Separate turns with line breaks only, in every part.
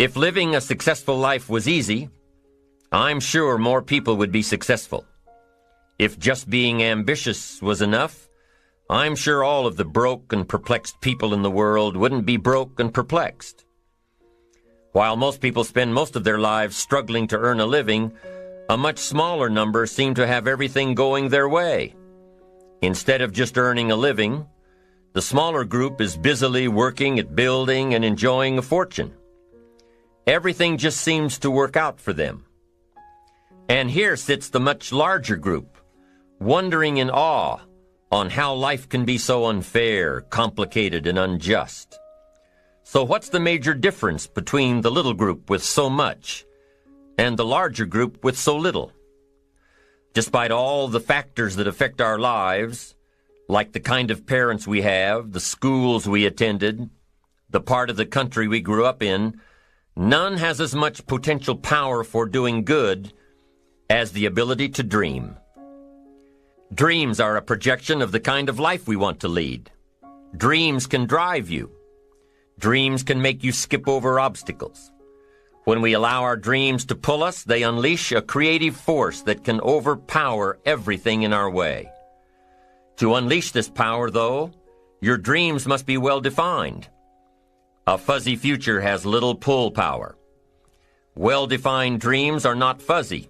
If living a successful life was easy, I'm sure more people would be successful. If just being ambitious was enough, I'm sure all of the broke and perplexed people in the world wouldn't be broke and perplexed. While most people spend most of their lives struggling to earn a living, a much smaller number seem to have everything going their way. Instead of just earning a living, the smaller group is busily working at building and enjoying a fortune. Everything just seems to work out for them. And here sits the much larger group, wondering in awe on how life can be so unfair, complicated, and unjust. So what's the major difference between the little group with so much and the larger group with so little? Despite all the factors that affect our lives, like the kind of parents we have, the schools we attended, the part of the country we grew up in, none has as much potential power for doing good as the ability to dream. Dreams are a projection of the kind of life we want to lead. Dreams can drive you. Dreams can make you skip over obstacles. When we allow our dreams to pull us, they unleash a creative force that can overpower everything in our way. To unleash this power, though, your dreams must be well defined. A fuzzy future has little pull power. Well-defined dreams are not fuzzy.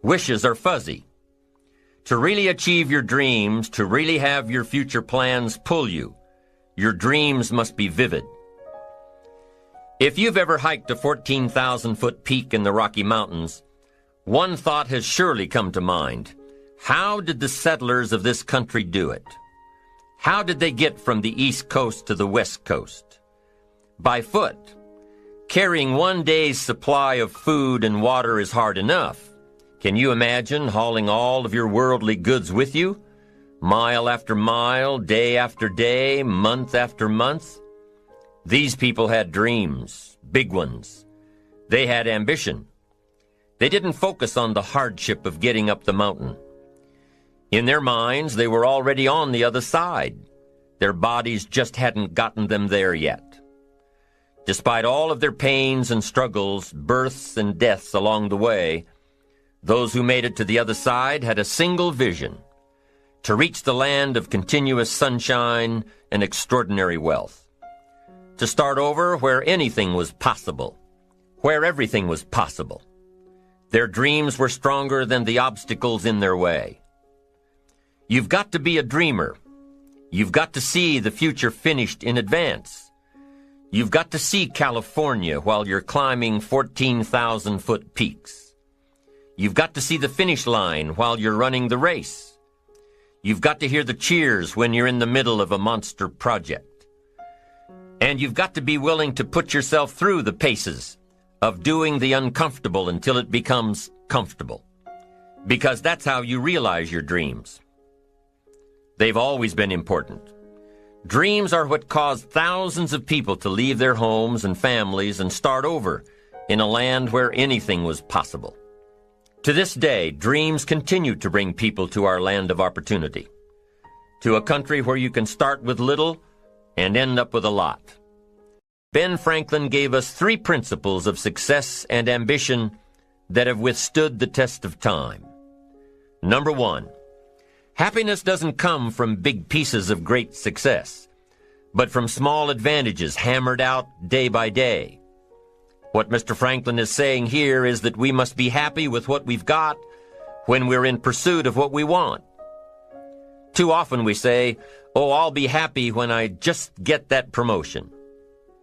Wishes are fuzzy. To really achieve your dreams, to really have your future plans pull you, your dreams must be vivid. If you've ever hiked a 14,000-foot peak in the Rocky Mountains, one thought has surely come to mind. How did the settlers of this country do it? How did they get from the East Coast to the West Coast? By foot. Carrying one day's supply of food and water is hard enough. Can you imagine hauling all of your worldly goods with you? Mile after mile, day after day, month after month? These people had dreams, big ones. They had ambition. They didn't focus on the hardship of getting up the mountain. In their minds, they were already on the other side. Their bodies just hadn't gotten them there yet. Despite all of their pains and struggles, births and deaths along the way, those who made it to the other side had a single vision: to reach the land of continuous sunshine and extraordinary wealth. To start over where anything was possible, where everything was possible. Their dreams were stronger than the obstacles in their way. You've got to be a dreamer. You've got to see the future finished in advance. You've got to see California while you're climbing 14,000-foot peaks. You've got to see the finish line while you're running the race. You've got to hear the cheers when you're in the middle of a monster project. And you've got to be willing to put yourself through the paces of doing the uncomfortable until it becomes comfortable. Because that's how you realize your dreams. They've always been important. Dreams are what caused thousands of people to leave their homes and families and start over in a land where anything was possible. To this day, dreams continue to bring people to our land of opportunity, to a country where you can start with little and end up with a lot. Ben Franklin gave us 3 principles of success and ambition that have withstood the test of time. Number 1, happiness doesn't come from big pieces of great success, but from small advantages hammered out day by day. What Mr. Franklin is saying here is that we must be happy with what we've got when we're in pursuit of what we want. Too often we say, "Oh, I'll be happy when I just get that promotion.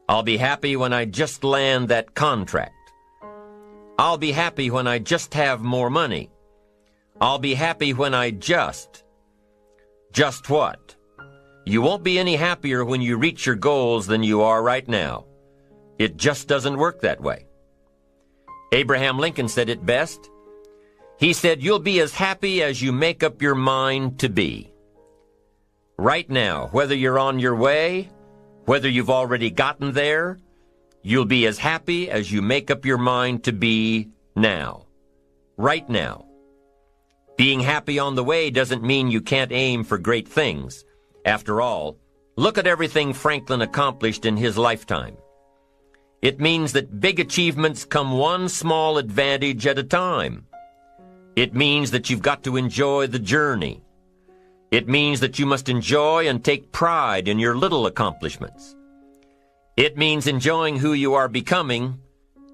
I'll be happy when I just land that contract. I'll be happy when I just have more money. I'll be happy when I just..." Just what? You won't be any happier when you reach your goals than you are right now. It just doesn't work that way. Abraham Lincoln said it best. He said, "You'll be as happy as you make up your mind to be." Right now, whether you're on your way, whether you've already gotten there, you'll be as happy as you make up your mind to be now. Right now. Being happy on the way doesn't mean you can't aim for great things. After all, look at everything Franklin accomplished in his lifetime. It means that big achievements come one small advantage at a time. It means that you've got to enjoy the journey. It means that you must enjoy and take pride in your little accomplishments. It means enjoying who you are becoming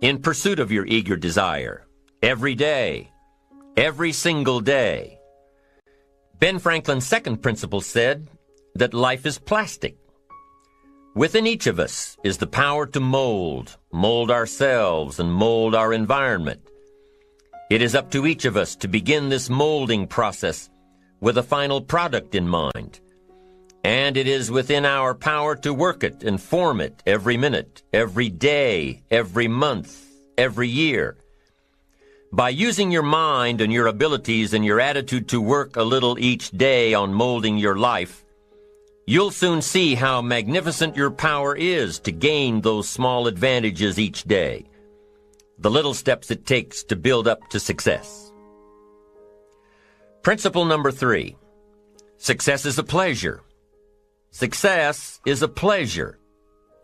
in pursuit of your eager desire, every day, every single day. Ben Franklin's second principle said that life is plastic. Within each of us is the power to mold ourselves and mold our environment. It is up to each of us to begin this molding process with a final product in mind. And it is within our power to work it and form it every minute, every day, every month, every year. By using your mind and your abilities and your attitude to work a little each day on molding your life, you'll soon see how magnificent your power is to gain those small advantages each day, the little steps it takes to build up to success. Principle number 3, success is a pleasure. Success is a pleasure.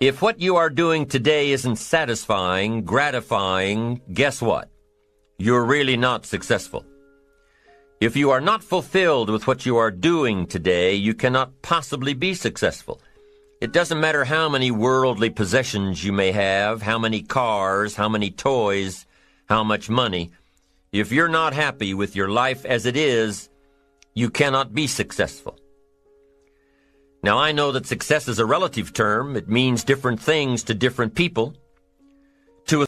If what you are doing today isn't satisfying, gratifying, guess what? You're really not successful. If you are not fulfilled with what you are doing today, you cannot possibly be successful. It doesn't matter how many worldly possessions you may have, how many cars, how many toys, how much money. If you're not happy with your life as it is, you cannot be successful. Now, I know that success is a relative term. It means different things to different people. To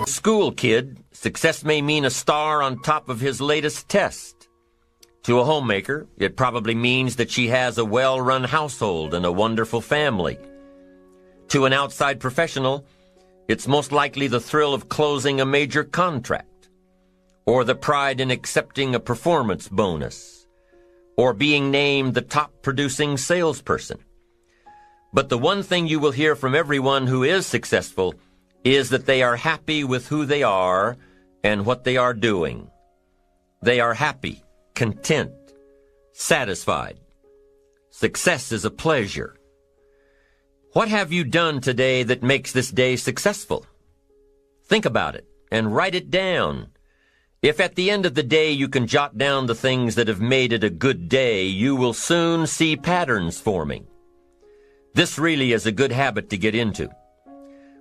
school kid, success may mean a star on top of his latest test. To a homemaker, it probably means that she has a well-run household and a wonderful family. To an outside professional, it's most likely the thrill of closing a major contract, or the pride in accepting a performance bonus, or being named the top-producing salesperson. But the one thing you will hear from everyone who is successful is that they are happy with who they are and what they are doing. They are happy, content, satisfied. Success is a pleasure. What have you done today that makes this day successful? Think about it and write it down. If at the end of the day you can jot down the things that have made it a good day, you will soon see patterns forming. This really is a good habit to get into.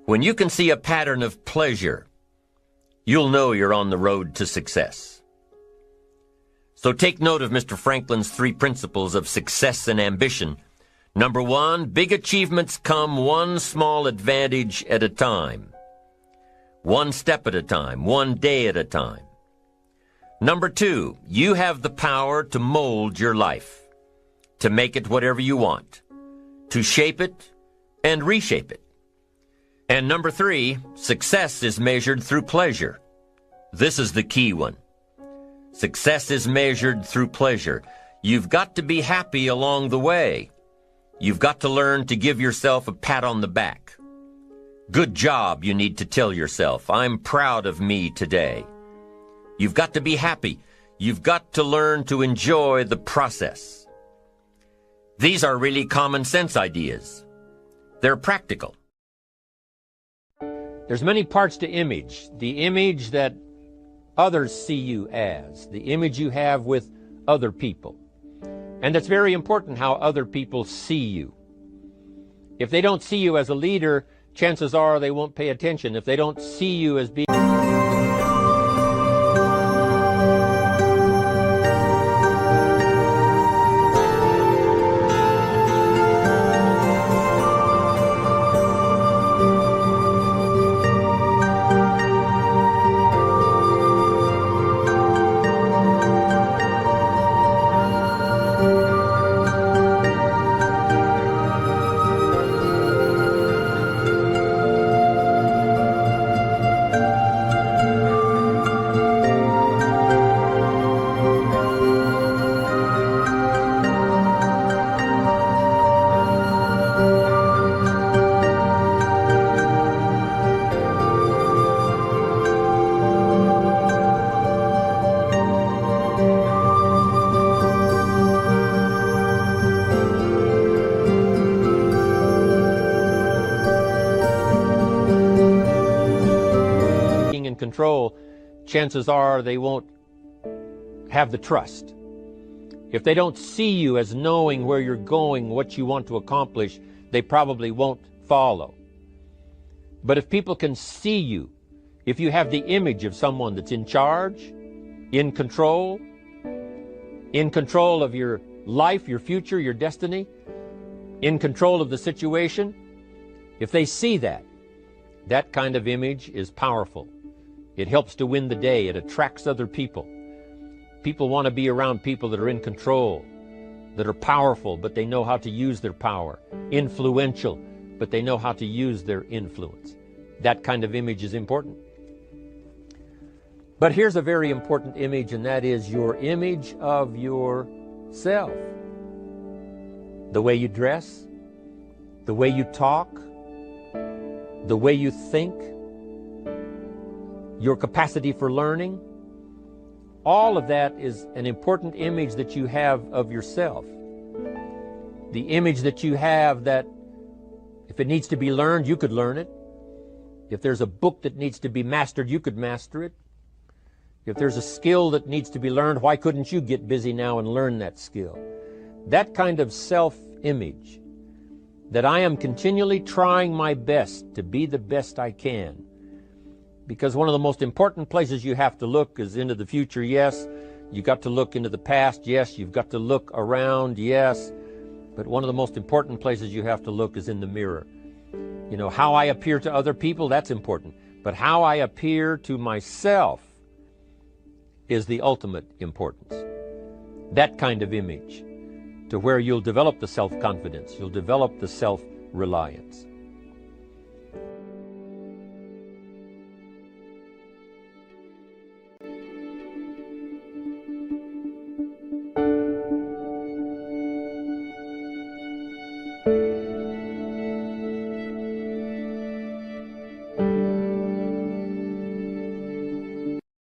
When you can see a pattern of pleasure, you'll know you're on the road to success. So take note of Mr. Franklin's 3 principles of success and ambition. Number 1, big achievements come one small advantage at a time. One step at a time, one day at a time. Number 2, you have the power to mold your life, to make it whatever you want, to shape it and reshape it. And number 3, success is measured through pleasure. This is the key one. Success is measured through pleasure. You've got to be happy along the way. You've got to learn to give yourself a pat on the back. Good job, you need to tell yourself. I'm proud of me today. You've got to be happy. You've got to learn to enjoy the process. These are really common sense ideas. They're practical. There's many parts to image. The image that others see you as, the image you have with other people. And it's very important how other people see you. If they don't see you as a leader, chances are they won't pay attention. If they don't see you as being in control, chances are they won't have the trust. If they don't see you as knowing where you're going, what you want to accomplish, they probably won't follow. But if people can see you, if you have the image of someone that's in charge, in control of your life, your future, your destiny, in control of the situation, if they see that, that kind of image is powerful. It helps to win the day. It attracts other people. People want to be around people that are in control, that are powerful, but they know how to use their power. Influential, but they know how to use their influence. That kind of image is important. But here's a very important image, and that is your image of yourself. The way you dress, the way you talk, the way you think, your capacity for learning, all of that is an important image that you have of yourself. The image that you have that if it needs to be learned, you could learn it. If there's a book that needs to be mastered, you could master it. If there's a skill that needs to be learned, why couldn't you get busy now and learn that skill? That kind of self-image, that I am continually trying my best to be the best I can. Because one of the most important places you have to look is into the future, yes. You've got to look into the past, yes. You've got to look around, yes. But one of the most important places you have to look is in the mirror. You know, how I appear to other people, that's important. But how I appear to myself is the ultimate importance. That kind of image, to where you'll develop the self-confidence, you'll develop the self-reliance.